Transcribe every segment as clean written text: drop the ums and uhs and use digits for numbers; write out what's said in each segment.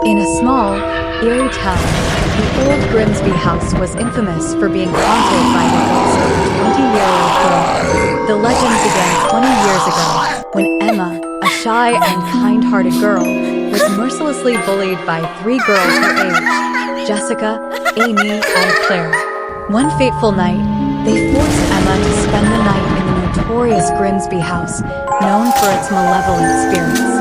In a small, eerie town, the old Grimsby house was infamous for being haunted by the ghost of a 20-year-old girl. The legend began 20 years ago when Emma, a shy and kind-hearted girl, was mercilessly bullied by 3 girls her age, Jessica, Amy, and Claire. One fateful night, they forced Emma to spend the night in the notorious Grimsby house, known for its malevolent spirits.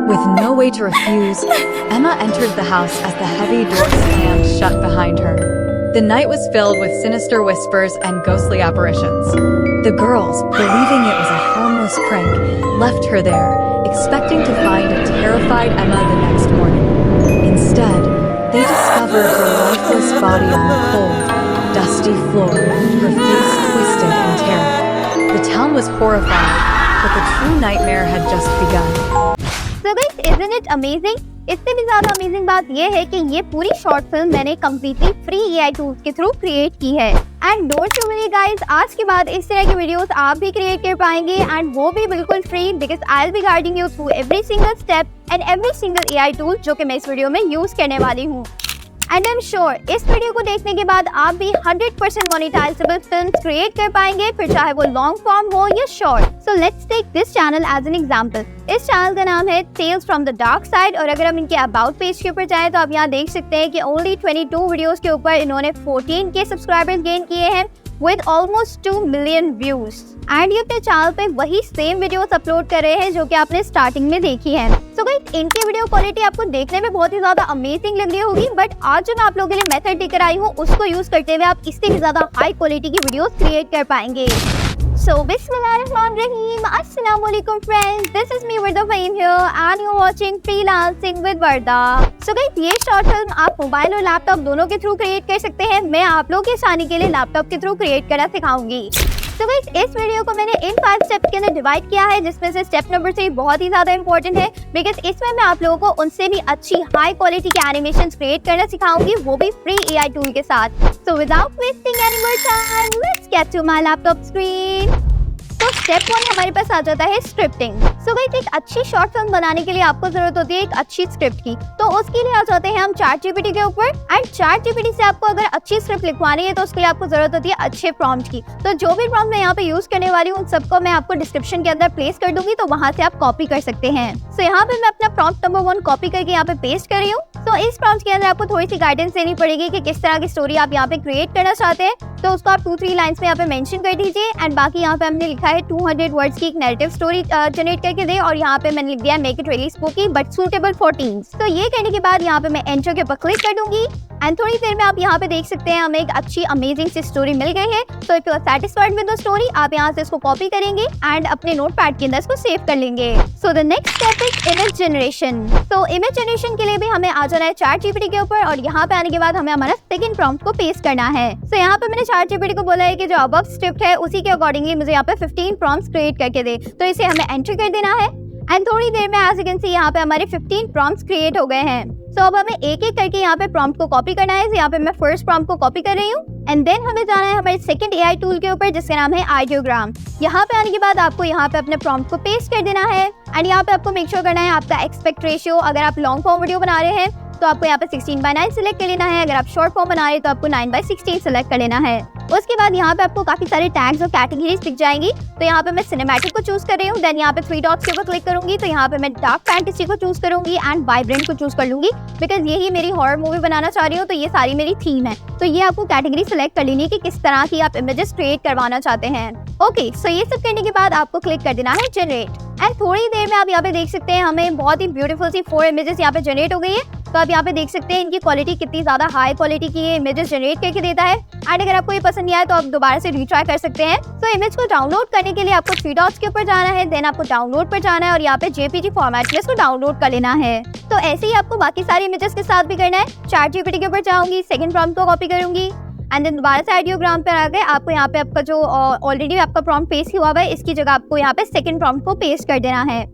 With no way to refuse, Emma entered the house as the heavy door slammed shut behind her. The night was filled with sinister whispers and ghostly apparitions. The girls, believing it was a harmless prank, left her there, expecting to find a terrified Emma the next morning. Instead, they discovered her lifeless body on the cold, dusty floor, her face twisted in terror. The town was horrified, but the true nightmare had just begun. So guys, isn't it amazing? इससे भी ज़्यादा amazing बात ये है कि ये पूरी short film मैंने कम्प्लीटली फ्री एआई टूल्स के थ्रू क्रिएट की है। And don't you worry guys, आज के बाद इस तरह की वीडियोस आप भी क्रिएट कर पाएंगे एंड वो भी बिल्कुल free, because I will be guiding you through every single step and every single AI tool जो कि मैं इस वीडियो में यूज करने वाली हूँ। एंड आई एम श्योर इस वीडियो को देखने के बाद आप भी 100% मोनेटाइजेबल फिल्म क्रिएट कर पाएंगे, फिर चाहे वो लॉन्ग फॉर्म हो या short. So let's take this channel as an example. इस चैनल का नाम है Tales from the Dark Side, और अगर हम इनके अबाउट पेज के ऊपर जाएं तो आप यहाँ देख सकते हैं कि ओनली 22 वीडियोस के ऊपर इन्होंने 14 के सब्सक्राइबर्स गेन किए हैं with almost 2 million views। And ये अपने चैनल पे वही सेम वीडियोस अपलोड कर रहे हैं जो कि आपने स्टार्टिंग में देखी है। सो गाइस, इनकी वीडियो क्वालिटी आपको देखने में बहुत ही ज्यादा अमेजिंग लग रही होगी, बट आज जो मैं आप लोगों के लिए मेथड लेकर आई हूँ उसको यूज करते हुए आप इससे भी ज्यादा हाई क्वालिटी की वीडियोस क्रिएट कर पाएंगे। So Bismillahirrahmanirrahim, Assalamualaikum friends, this is me Varda Fahim here and you're watching Freelancing with Varda। So guys, ये शॉर्ट फिल्म आप मोबाइल और लैपटॉप दोनों के थ्रू क्रिएट कर सकते हैं। मैं आप लोगों की आसानी के लिए लैपटॉप के थ्रू क्रिएट करना सिखाऊंगी। तो गाइस, इस वीडियो को मैंने इन 5 स्टेप्स के अंदर डिवाइड किया है, जिसमें से स्टेप नंबर 3 बहुत ही ज्यादा इंपॉर्टेंट है, बिकॉज इसमें मैं आप लोगों को उनसे भी अच्छी हाई क्वालिटी के एनिमेशंस क्रिएट करना सिखाऊंगी, वो भी फ्री एआई टूल के साथ। So without wasting any more time, let's get to my laptop screen. तो स्टेप 1 हमारे पास आ जाता है स्क्रिप्टिंग। सो गाइस, एक अच्छी शॉर्ट फिल्म बनाने के लिए आपको जरूरत होती है एक अच्छी स्क्रिप्ट की, तो उसके लिए आ जाते हैं हम ChatGPT के ऊपर। एंड ChatGPT से आपको अगर अच्छी स्क्रिप्ट लिखवानी है तो उसके लिए आपको जरूरत होती है अच्छे प्रॉम्प्ट की। तो जो भी प्रॉम्प्ट मैं यहाँ पे यूज करने वाली हूँ उन सबको मैं आपको डिस्क्रिप्शन के अंदर प्लेस कर दूंगी, तो वहाँ से आप कॉपी कर सकते हैं। सो यहाँ पे मैं अपना प्रॉम्प्ट नंबर 1 कॉपी करके यहाँ पे पेस्ट कर रही हूँ। तो इस प्रॉम्प्ट के अंदर आपको थोड़ी सी गाइडेंस देनी पड़ेगी कि किस तरह की स्टोरी आप यहाँ पे क्रिएट करना चाहते हैं, तो उसको आप 2-3 लाइन्स में यहाँ पे मेंशन कर दीजिए। एंड बाकी यहाँ पे हमने लिखा है 200 वर्ड्स की एक नैरेटिव स्टोरी जनरेट करके दे, और यहाँ पे मैंने लिख दिया make it really spooky but suitable for teens. तो ये करने के बाद यहाँ पे मैं एंटर के ऊपर क्लिक कर दूंगी एंड थोड़ी देर में आप यहाँ पे देख सकते हैं हमें एक अच्छी अमेजिंग सी स्टोरी मिल गई है। तो if you are satisfied with the story, आप यहाँ से इसको कॉपी करेंगे एंड अपने नोटपैड के अंदर इसको सेव कर लेंगे। So the next step is image generation. तो इमेज जनरेशन के लिए भी हमें आ जाना है ChatGPT के ऊपर, और यहाँ पे आने के बाद हमें हमारा सेकंड प्रॉम्प्ट को पेस्ट करना है। सो यहाँ पे मैंने ChatGPT को बोला है कि जो अबव स्क्रिप्ट है उसी के अकॉर्डिंगली मुझे यहाँ पे 15 प्रॉम्प्ट्स क्रिएट करके दे, तो इसे हमें एंटर कर देना है। एंड थोड़ी देर में एज यू कैन सी यहाँ पे हमारे 15 प्रॉम्प्ट्स क्रिएट हो गए हैं। सो अब हमें एक एक करके यहाँ पे प्रॉम्प्ट को कॉपी करना है। यहाँ पे मैं फर्स्ट प्रॉम्प्ट को कॉपी कर रही हूँ एंड देन हमें जाना है हमारे सेकंड एआई टूल के ऊपर जिसका नाम है आइडियोग्राम। यहाँ पे आने के बाद आपको यहाँ पे अपने प्रॉम्प्ट को पेस्ट कर देना है एंड यहाँ पे आपको मेक श्योर करना है आपका एस्पेक्ट रेशियो, अगर आप लॉन्ग फॉर्म वीडियो बना रहे हैं तो आपको यहाँ पे 16:9 सिलेक्ट कर लेना है, अगर आप शॉर्ट फॉर्म बना रहे हैं तो आपको 9:16 सिलेक्ट कर लेना है। उसके बाद यहाँ पे आपको काफी सारे टैग्स और कैटेगरीज दिख जाएंगी। तो यहाँ पे मैं सिनेमैटिक को चूज कर रही हूँ, देन यहाँ पे 3 डॉट्स के ऊपर क्लिक करूंगी, तो यहाँ पे मैं डार्क फैंटेसी को चूज करूंगी एंड वाइब्रेंट को चूज कर लूंगी, बिकॉज यही मेरी हॉरर मूवी बनाना चाह रही हूँ, तो ये सारी मेरी थीम है। तो ये आपको कैटेगरी सिलेक्ट कर लेनी है कि किस तरह की आप इमेजेस क्रिएट करवाना चाहते हैं। ओके, सो ये सब करने के बाद आपको क्लिक कर देना है जनरेट एंड थोड़ी देर में आप यहाँ पे देख सकते हैं हमें बहुत ही ब्यूटीफुल सी 4 इमेजेस यहाँ पे जनरेट हो गई है। तो आप यहाँ पे देख सकते हैं इनकी क्वालिटी कितनी ज्यादा हाई क्वालिटी की ये इमेजेस जनरेट करके देता है। एंड अगर आपको ये पसंद नहीं आया तो आप दोबारा से रीट्राई कर सकते हैं। तो इमेज को डाउनलोड करने के लिए आपको 3 डॉट्स के ऊपर जाना है, देन आपको डाउनलोड पर जाना है और यहाँ पे JPG फॉर्मेट में इसको डाउनलोड कर लेना है। तो ऐसे ही आपको बाकी सारी इमेजेस के साथ भी करना है। ChatGPT के ऊपर जाऊंगी, सेकंड प्रॉम्प्ट को कॉपी करूंगी एंड देन दोबारा से आइडियोग्राम पर आ गए, आपको यहाँ पे आपका जो ऑलरेडी आपका प्रॉम्प्ट पेस्ट हुआ है इसकी जगह आपको यहाँ पे सेकंड प्रॉम्प्ट को पेस्ट कर देना है।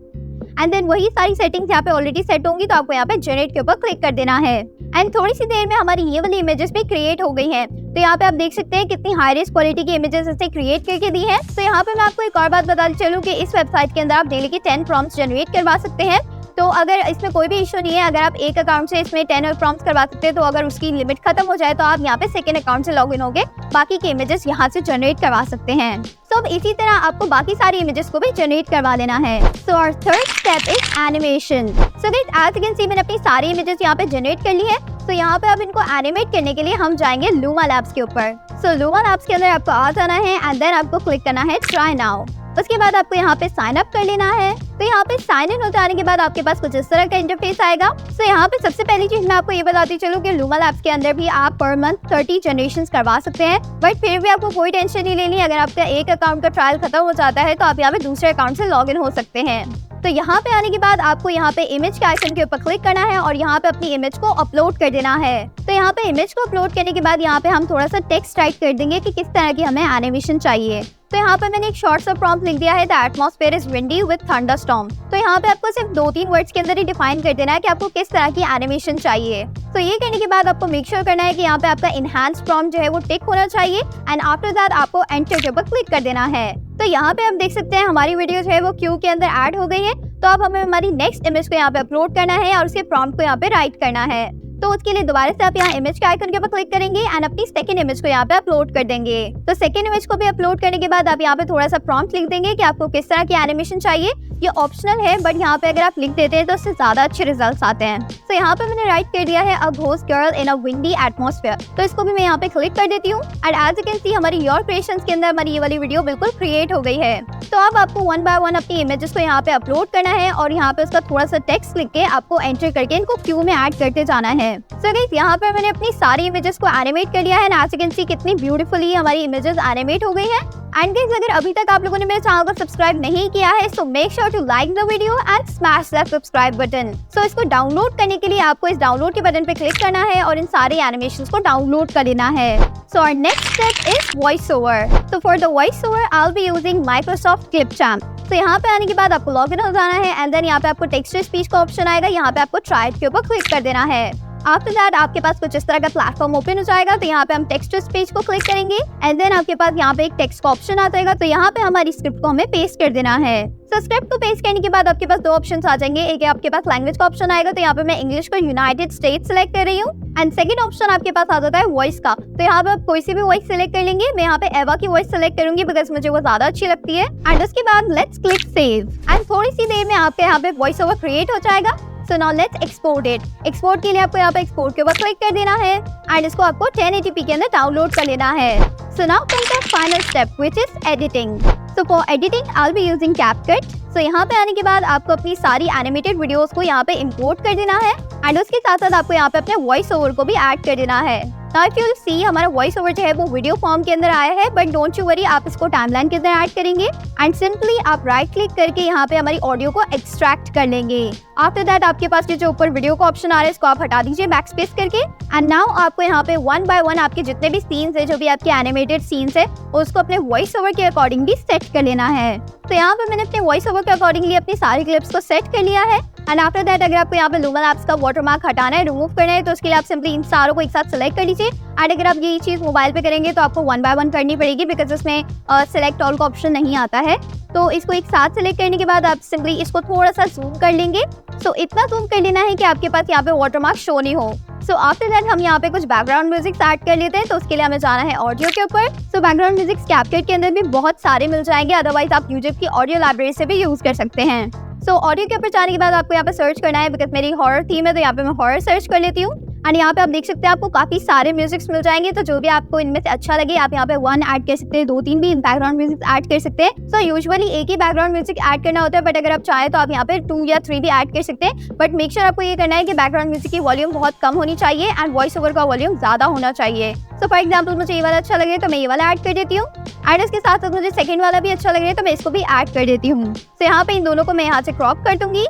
एंड देन वही सारी सेटिंग्स यहाँ पे ऑलरेडी सेट होंगी, तो आपको यहाँ पे जनरेट के ऊपर क्लिक कर देना है एंड थोड़ी सी देर में हमारी ये वाली इमेजेस भी क्रिएट हो गई हैं। तो यहाँ पे आप देख सकते हैं कितनी हाई रेस क्वालिटी की इमेजेस इसने क्रिएट करके दी है। तो यहाँ पे मैं आपको एक और बात बताती चलूँ कि इस वेबसाइट के अंदर आप डेली की 10 प्रॉम्प्ट्स जनरेट करवा सकते हैं। तो अगर इसमें कोई भी इशू नहीं है, अगर आप एक अकाउंट से इसमें 10 और प्रॉम्प्ट्स करवा सकते हैं, तो अगर उसकी लिमिट खत्म हो जाए तो आप यहाँ पे सेकेंड अकाउंट से लॉग इन होगे बाकी के इमेजेस यहाँ से जनरेट करवा सकते हैं। तो अब इसी तरह आपको बाकी सारी इमेजेस को भी जनरेट करवा लेना है। So our third step is animation. So guys as you can see मैंने अपनी सारी इमेजेस यहाँ पे जनरेट कर ली है। तो यहाँ पे अब इनको एनिमेट करने के लिए हम जाएंगे लूमा लैब्स के ऊपर। सो लूमा लैब्स के अंदर आपको आ जाना है एंड देन आपको क्लिक करना है ट्राई नाउ। उसके बाद आपको यहाँ पे साइन अप कर लेना है। तो यहाँ पे साइन इन हो जाने के बाद आपके पास कुछ इस तरह का इंटरफेस आएगा। तो यहाँ पे सबसे पहली चीज मैं आपको ये बताती चलूँ कि लूमा लैब्स के अंदर भी आप पर मंथ 30 जनरेशन करवा सकते हैं, बट फिर भी आपको कोई टेंशन नहीं लेनी। अगर आपका एक अकाउंट का ट्रायल खत्म हो जाता है तो आप यहाँ पे दूसरे अकाउंट से लॉग इन हो सकते हैं। तो यहाँ पे आने के बाद आपको यहाँ पे इमेज के आइकन के ऊपर क्लिक करना है और यहाँ पे अपनी इमेज को अपलोड कर देना है। तो यहाँ पे इमेज को अपलोड करने के बाद यहाँ पे हम थोड़ा सा टेक्स्ट टाइप कर देंगे कि किस तरह की हमें एनिमेशन चाहिए। तो यहाँ पे मैंने एक शॉर्ट सा प्रॉम्प्ट लिख दिया है, the atmosphere is windy with thunderstorm. तो यहाँ पे आपको सिर्फ 2-3 वर्ड्स के अंदर ही डिफाइन कर देना है कि आपको किस तरह की एनिमेशन चाहिए। तो ये करने के बाद आपको मेक श्योर करना है कि यहाँ पे आपका इनहैंस प्रॉम्प्ट जो है वो टिक होना चाहिए एंड आफ्टर दैट आपको एंटर के ऊपर क्लिक कर देना है। तो यहाँ पे आप देख सकते हैं हमारी वीडियो जो है वो क्यू के अंदर ऐड हो गई है। तो अब हमें हमारी नेक्स्ट इमेज को यहाँ पे अपलोड करना है और उसके प्रॉम्प्ट को यहाँ पे राइट करना है। तो उसके लिए दोबारा से आप यहाँ इमेज के आइकन के ऊपर क्लिक करेंगे एंड अपनी सेकंड इमेज को यहाँ पे अपलोड कर देंगे। तो सेकंड इमेज को भी अपलोड करने के बाद आप यहाँ पे थोड़ा सा प्रॉम्प्ट लिख देंगे कि आपको किस तरह की एनिमेशन चाहिए। ये ऑप्शनल है, बट यहाँ पे अगर आप लिख देते हैं तो उससे ज्यादा अच्छे रिजल्ट्स आते हैं। तो यहाँ पे मैंने राइट कर दिया है a ghost girl in a windy atmosphere. तो इसको भी मैं यहाँ पे क्लिक कर देती हूँ and as you can see हमारी योर क्रिएशंस के अंदर हमारी ये वाली वीडियो बिल्कुल क्रिएट हो गई है। तो अब आपको 1 बाय 1 अपनी इमेजेस को यहाँ पे अपलोड करना है और यहाँ पे उसका थोड़ा सा टेक्स्ट लिख के आपको एंटर करके इनको क्यू में ऐड करते जाना है। सो गाइस यहाँ पे मैंने अपनी सारी इमेजेस को एनिमेट कर लिया है and as you can see कितनी ब्यूटीफुली हमारी इमेजेस एनिमेट हो गई है। एंड गाइस अगर अभी तक आप लोगों ने मेरे चैनल को सब्सक्राइब नहीं किया है so make sure to like the video and smash that subscribe button. So इसको डाउनलोड करने के लिए आपको इस डाउनलोड के बटन पे क्लिक करना है और इन सारे एनिमेशंस को डाउनलोड कर लेना है। So our next step is voice over. तो for the voice over I will be using Microsoft Clipchamp. तो यहाँ पे आने के बाद आपको लॉग इन हो जाना है एंड देन यहाँ पे आपको टेक्स्ट टू स्पीच का ऑप्शन आएगा। यहाँ पे आपको ट्राई इट के ऊपर क्लिक कर देना है। आफ्टर दैट आपके पास कुछ इस तरह का प्लेटफॉर्म ओपन हो जाएगा। तो यहाँ पे हम टेक्स्ट टू स्पीच को क्लिक करेंगे एंड देन आपके पास यहाँ पे एक टेक्स्ट का ऑप्शन आ जाएगा। तो यहाँ पे हमारी स्क्रिप्ट को हमें पेस्ट कर देना है। तो स्क्रिप्ट को पेस्ट करने के बाद आपके पास 2 ऑप्शंस आ जाएंगे। एक है आपके पास लैंग्वेज का ऑप्शन आएगा। तो यहाँ पे मैं इंग्लिश को यूनाइटेड स्टेट्स सेलेक्ट कर रही हूँ एंड सेकंड ऑप्शन आपके पास आ जाता है वॉइस का। तो यहाँ पे आप कोई सी भी वॉइस सेलेक्ट कर लेंगे। मैं यहाँ पे एवा की वॉइस सेलेक्ट करूंगी बिकॉज मुझे वो ज्यादा अच्छी लगती है। एंड उसके बाद लेट्स क्लिक सेव एंड थोड़ी सी देर में आपके यहाँ पे वॉइस ओवर क्रिएट हो जाएगा। सो now let's export it. Export के लिए आपको यहाँ पे एक्सपोर्ट के ऊपर क्लिक कर देना है एंड इसको आपको 1080p के अंदर डाउनलोड कर लेना है। So now come to final step which is editing. So for editing I will be using CapCut. So यहाँ पे आने के बाद आपको अपनी सारी एनिमेटेड वीडियोस को यहाँ पे इंपोर्ट कर देना है एंड उसके साथ साथ आपको यहाँ पे अपने वॉइस ओवर को भी ऐड कर देना है। Now if you will see हमारा वॉइस ओवर जो है वो वीडियो फॉर्म के अंदर आया है, बट डोंट यू वरी आप इसको टाइमलाइन के अंदर ऐड करेंगे एंड सिंपली आप राइट क्लिक करके यहाँ पे हमारी ऑडियो को एक्सट्रैक्ट कर लेंगे। आफ्टर दैट आपके पास जो ऊपर वीडियो का ऑप्शन आ रहा है इसको आप हटा दीजिए बैक स्पेस करके एंड नाउ आपको यहाँ पे 1 बाय 1 आपके जितने भी सीन्स है, जो भी आपके एनिमेटेड सीन्स है, उसको अपने वॉइस ओवर के अकॉर्डिंगली सेट कर लेना है। तो यहाँ पे मैंने अपने वॉइस ओवर के अकॉर्डिंगली अपनी सारी क्लिप्स को सेट कर लिया है एंड आफ्टर दैट अगर आपको यहाँ पे लूमा लैब्स का वाटरमार्क हटाना है, रिमूव करना है, तो उसके लिए आप सिंपली इन सारों को एक साथ सेलेक्ट कर लीजिए। एंड अगर आप ये चीज़ मोबाइल पे करेंगे तो आपको 1 बाय 1 करनी पड़ेगी बिकॉज उसमें सेलेक्ट ऑल का ऑप्शन नहीं आता है। तो इसको एक साथ सेलेक्ट करने के बाद आप सिंपली इसको थोड़ा सा जूम कर लेंगे। सो इतना जूम कर लेना है कि आपके पास यहाँ पे वाटरमार्क शो नहीं हो। सो आफ्टर दैट हम यहाँ पे कुछ बैकग्राउंड म्यूजिक ऐड कर लेते हैं। तो उसके लिए हमें जाना है ऑडियो के ऊपर। सो बैकग्राउंड म्यूजिक कैपकट के अंदर भी बहुत सारे मिल जाएंगे, अदरवाइज आप यूट्यूब की ऑडियो लाइब्रेरी से भी यूज कर सकते हैं। सो ऑडियो के ऊपर जाने के बाद आपको यहाँ पे सर्च करना है बिकॉज मेरी हॉरर थीम है तो यहाँ पे मैं हॉरर सर्च कर लेती हूँ एंड यहाँ पे आप देख सकते हैं आपको काफी सारे म्यूजिक्स मिल जाएंगे। तो जो भी आपको इनमें से अच्छा लगे आप यहाँ पे 1 ऐड कर सकते हैं, 2-3 भी बैकग्राउंड म्यूजिक ऐड कर सकते हैं। सो यूजुअली एक ही बैकग्राउंड म्यूजिक ऐड करना होता है, बट अगर आप चाहें तो आप यहाँ पे 2 या 3 भी ऐड कर सकते हैं। बट मेक श्योर आपको ये करना है कि बैकग्राउंड म्यूजिक की वॉल्यूम बहुत कम होनी चाहिए एंड वॉइस ओवर का वॉल्यूम ज्यादा होना चाहिए। सो फॉर एग्जाम्पल मुझे ये वाला अच्छा लगे तो मैं ये वाला ऐड कर देती हूँ एंड इसके साथ साथ मुझे सेकंड वाला भी अच्छा लगे तो मैं इसको भी ऐड कर देती हूँ। सो यहाँ पे इन दोनों को मैं यहाँ से क्रॉप कर दूंगी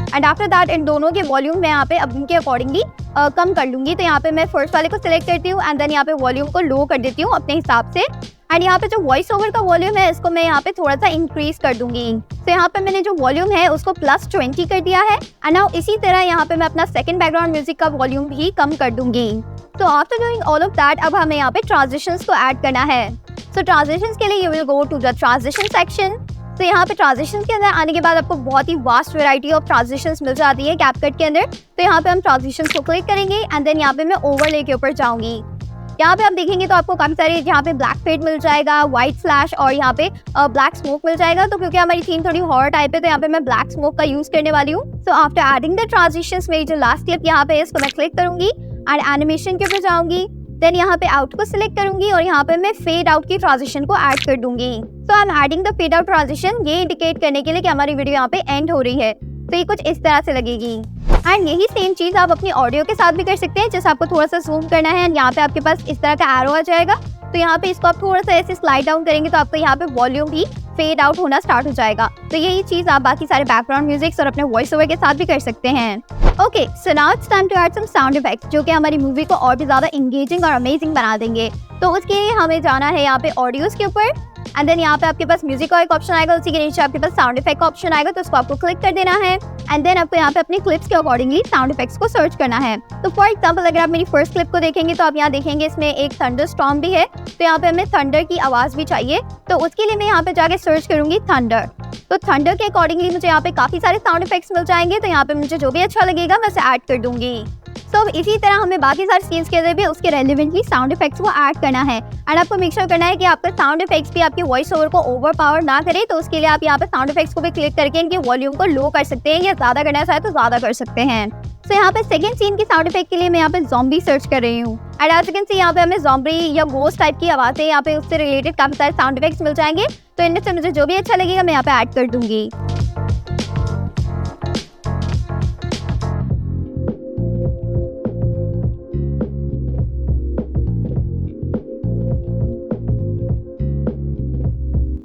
एंड आफ्टर दैट इन दोनों के वॉल्यूम मैं यहाँ पे अब इनके अकॉर्डिंगली कम कर लूंगी। तो यहाँ पे मैं फर्स्ट वाले को सिलेक्ट करती हूँ एंड देन यहाँ पे वॉल्यूम को लो कर देती हूँ अपने हिसाब से एंड यहाँ पे जो वॉइस ओवर का वॉल्यूम है इसको मैं यहाँ पे थोड़ा सा इंक्रीज कर दूंगी। तो यहाँ पे मैंने जो वॉल्यूम है उसको +20 कर दिया है एंड नाउ इसी तरह यहाँ पे मैं अपना सेकंड बैकग्राउंड म्यूजिक का वॉल्यूम भी कम कर दूंगी। तो after doing all of that अब हमें यहाँ पे ट्रांजिशंस को ऐड करना है। सो ट्रांजिशंस के लिए you will go to the transition section तो यहाँ पे ट्रांजिशंस के अंदर आने के बाद आपको बहुत ही वास्ट वैरायटी ऑफ ट्रांजिशंस मिल जाती है कैपकट के अंदर। तो यहाँ पे हम ट्रांजिशंस को क्लिक करेंगे एंड देन यहाँ पे मैं ओवरले के ऊपर जाऊंगी। यहाँ पे आप देखेंगे तो आपको काफी सारे यहाँ पे ब्लैक फेड मिल जाएगा, व्हाइट फ्लैश और यहाँ पे ब्लैक स्मोक मिल जाएगा। तो क्योंकि हमारी थीम थोड़ी हॉरर टाइप है तो यहाँ पे मैं ब्लैक स्मोक का यूज करने वाली हूँ। So after adding the transitions मेरी जो लास्ट क्लिप यहाँ पे है इसको मैं क्लिक करूंगी एंड एनिमेशन के ऊपर जाऊंगी। देन यहाँ पे आउट को सिलेक्ट करूंगी और यहाँ पे मैं फेड आउट की ट्रांजिशन को ऐड कर दूंगी। So I am adding the fade out transition, ये इंडिकेट करने के लिए कि हमारी वीडियो यहाँ पे एंड हो रही है। तो ये कुछ इस तरह से लगेगी। एंड यही सेम चीज आप अपनी ऑडियो के साथ भी कर सकते हैं। जैसे आपको थोड़ा सा जूम करना है एंड यहाँ पे आपके पास इस तरह का एरो आ जाएगा। तो यहाँ पे इसको आप थोड़ा सा ऐसे स्लाइड डाउन करेंगे तो आपको यहाँ पे वॉल्यूम भी फेड आउट होना स्टार्ट हो जाएगा। तो यही चीज आप बाकी सारे बैकग्राउंड म्यूजिक्स और अपने वॉइस ओवर के साथ भी कर सकते हैं। Okay, so now it's time to add some sound effects जो कि हमारी मूवी को और भी ज्यादा एंगेजिंग और अमेजिंग बना देंगे। तो उसके लिए हमें जाना है यहाँ पे ऑडियोज के ऊपर एंड देन यहाँ पे आपके पास म्यूजिक का एक ऑप्शन आएगा, उसी के नीचे आपके पास साउंड इफेक्ट का ऑप्शन आएगा। तो उसको आपको क्लिक कर देना है एंड देन आपको यहाँ पे अपनी क्लिप्स के अकॉर्डिंगली साउंड इफेक्ट्स को सर्च करना है। तो फॉर एग्जांपल अगर आप मेरी फर्स्ट क्लिप को देखेंगे तो आप यहाँ देखेंगे इसमें एक थंडर स्टॉर्म भी है। तो यहाँ पे हमें थंडर की आवाज भी चाहिए। तो उसके लिए मैं यहाँ पे जाके सर्च करूंगी थंडर। तो थंडर के अकॉर्डिंगली मुझे यहाँ पे काफी सारे साउंड इफेक्ट्स मिल जाएंगे। तो यहाँ पे मुझे जो भी अच्छा लगेगा मैं उसे ऐड कर दूंगी। तो इसी तरह हमें बाकी सारे सीन्स के अंदर भी उसके रेलेवेंटली साउंड इफेक्ट्स को ऐड करना है एंड आपको मेक श्योर करना है कि आपका साउंड इफेक्ट्स भी आपके वॉइस ओवर को ओवर पावर ना करे। तो उसके लिए आप यहाँ पे साउंड इफेक्ट्स को भी क्लिक करके इनके वॉल्यूम को लो कर सकते हैं या ज्यादा करना चाहे तो ज्यादा कर सकते हैं। तो यहाँ पे सेकंड सीन की साउंड इफेक्ट के लिए मैं यहाँ पे ज़ॉम्बी सर्च कर रही हूँ and as you can see यहाँ पे हमें ज़ॉम्बी या गोस्ट टाइप की आवाज़ें यहाँ पे उससे रिलेटेड काफी सारे साउंड इफेक्ट्स मिल जाएंगे। तो इनमें से मुझे जो भी अच्छा लगेगा मैं यहाँ पे ऐड कर दूंगी।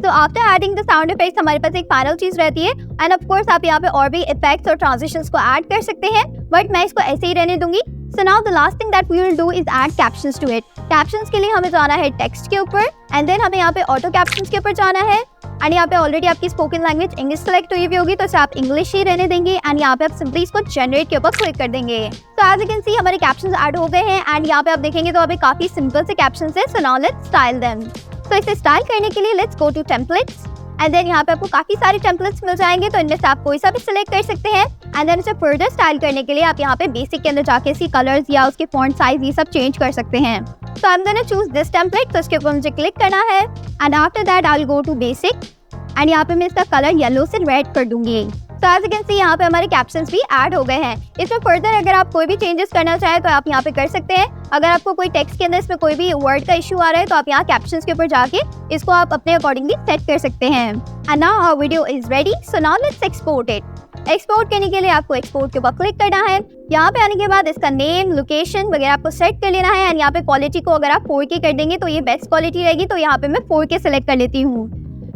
तो after adding the sound effects हमारे पास एक फाइनल चीज रहती है एंड ऑफ कोर्स आप यहाँ पे और भी इफेक्ट्स और ट्रांजिशंस को ऐड कर सकते हैं, बट मैं इसको ऐसे ही रहने दूंगी। So now the last thing that we will do is add captions to it. Captions के लिए हमें जाना है टेक्स्ट के ऊपर एंड देन हमें यहाँ पे ऑटो कैप्शंस के ऊपर जाना है एंड यहाँ पे ऑलरेडी आपकी स्पोकन लैंग्वेज इंग्लिश सेलेक्ट हुई होगी तो आप इंग्लिश ही रहने देंगे एंड यहाँ पे आप सिंपली इसको जनरेट के ऊपर क्लिक कर देंगे। तो एज यू कैन सी हमारे कैप्शंस ऐड हो गए हैं एंड यहाँ पे आप देखेंगे तो अभी काफी सिंपल से कैप्शंस है। So now let's style them. तो इसे स्टाइल करने के लिए let's go to templates and then यहाँ पे आपको काफी सारे टेम्पलेट्स मिल जाएंगे। तो इनमें से आप कोई सा भी सिलेक्ट कर सकते हैं एंड देन इसे फर्दर स्टाइल करने के लिए आप यहाँ पे बेसिक के अंदर जाके इसकी कलर्स या उसके फॉन्ट साइज ये सब चेंज कर सकते हैं। तो I am gonna choose this template. तो इसके ऊपर मुझे क्लिक करना है and after that I will go to basic and यहाँ पे मैं इसका कलर येलो से रेड कर दूंगी। तो एज यू कैन सी यहाँ पे हमारे कैप्शंस भी ऐड हो गए हैं। इसमें फर्दर अगर आप कोई भी चेंजेस करना चाहें तो आप यहाँ पे कर सकते हैं। अगर आपको कोई टेक्स्ट के अंदर इसमें कोई भी वर्ड का इशू आ रहा है तो आप यहाँ कैप्शंस के ऊपर जाके इसको आप अपने अकॉर्डिंगली सेट कर सकते हैं। And now our video is ready. So now let's export it. Export करने के लिए आपको एक्सपोर्ट के ऊपर क्लिक करना है। यहाँ पे आने के बाद इसका नेम, लोकेशन वगैरह आपको सेट कर लेना है एंड यहाँ पे क्वालिटी को अगर आप 4K कर देंगे तो ये बेस्ट क्वालिटी रहेगी। तो यहाँ पे मैं 4K सेलेक्ट कर लेती हूँ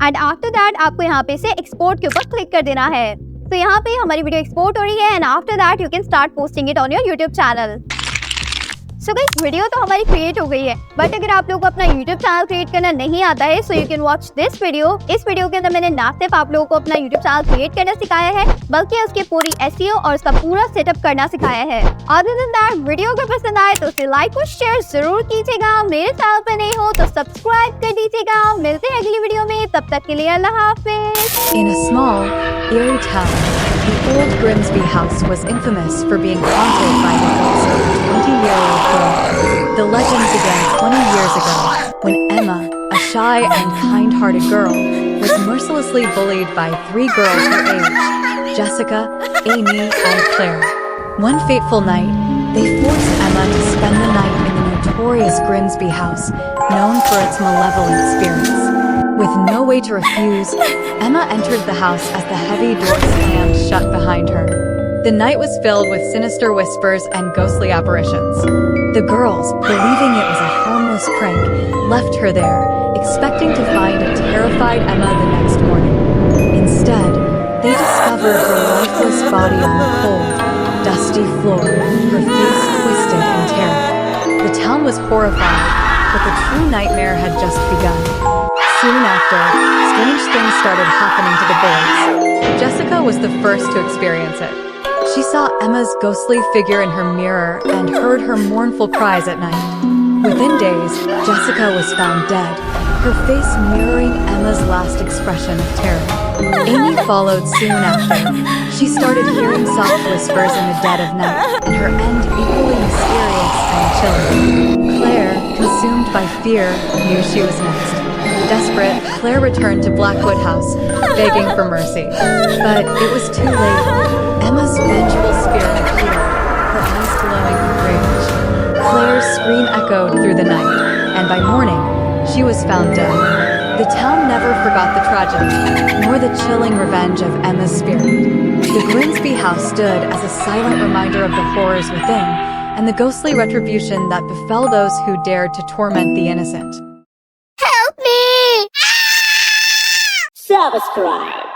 एंड आफ्टर दैट आपको यहाँ पे से एक्सपोर्ट के ऊपर क्लिक कर देना है। तो यहाँ पे हमारी वीडियो एक्सपोर्ट हो रही है and after that you can start posting it on your YouTube channel. So guys video तो हमारी क्रिएट हो गई है, बट अगर आप लोगों को अपना यूट्यूब चैनल क्रिएट करना नहीं आता है so you can watch this video. इस वीडियो के अंदर मैंने ना सिर्फ आप लोगों को अपना यूट्यूब चैनल क्रिएट करना सिखाया है बल्कि उसकी पूरी SEO और उसका पूरा सेटअप करना सिखाया है। अदर देन दैट वीडियो अगर पसंद आए तो उसे लाइक और शेयर जरूर कीजिएगा। मेरे चैनल पर नहीं हो तो सब्सक्राइब कर दीजिएगा। मिलते हैं अगली वीडियो में, तब तक के लिए अल्लाह हाफिज। In a small, eerie town, the old Grimsby house was infamous for being haunted by the ghost of a 20-year-old girl. The legend began 20 years ago when Emma, a shy and kind-hearted girl, was mercilessly bullied by 3 girls her age, Jessica, Amy, and Claire. One fateful night, they forced Emma to spend the night in the notorious Grimsby house, known for its malevolent spirits. With no way to refuse, Emma entered the house as the heavy door slammed shut behind her. The night was filled with sinister whispers and ghostly apparitions. The girls, believing it was a harmless prank, left her there, expecting to find a terrified Emma the next morning. Instead, they discovered her lifeless body on the cold, dusty floor, her face twisted in terror. The town was horrified, but the true nightmare had just begun. Soon after, strange things started happening to the boys. Jessica was the first to experience it. She saw Emma's ghostly figure in her mirror and heard her mournful cries at night. Within days, Jessica was found dead, her face mirroring Emma's last expression of terror. Amy followed soon after. She started hearing soft whispers in the dead of night, and her end equally mysterious and chilling. Claire, consumed by fear, knew she was next. Desperate, Claire returned to Blackwood House, begging for mercy. But it was too late. Emma's vengeful spirit appeared, her eyes glowing with rage. Claire's scream echoed through the night, and by morning, she was found dead. The town never forgot the tragedy, nor the chilling revenge of Emma's spirit. The Grimsby House stood as a silent reminder of the horrors within, and the ghostly retribution that befell those who dared to torment the innocent. Help me! Subscribe.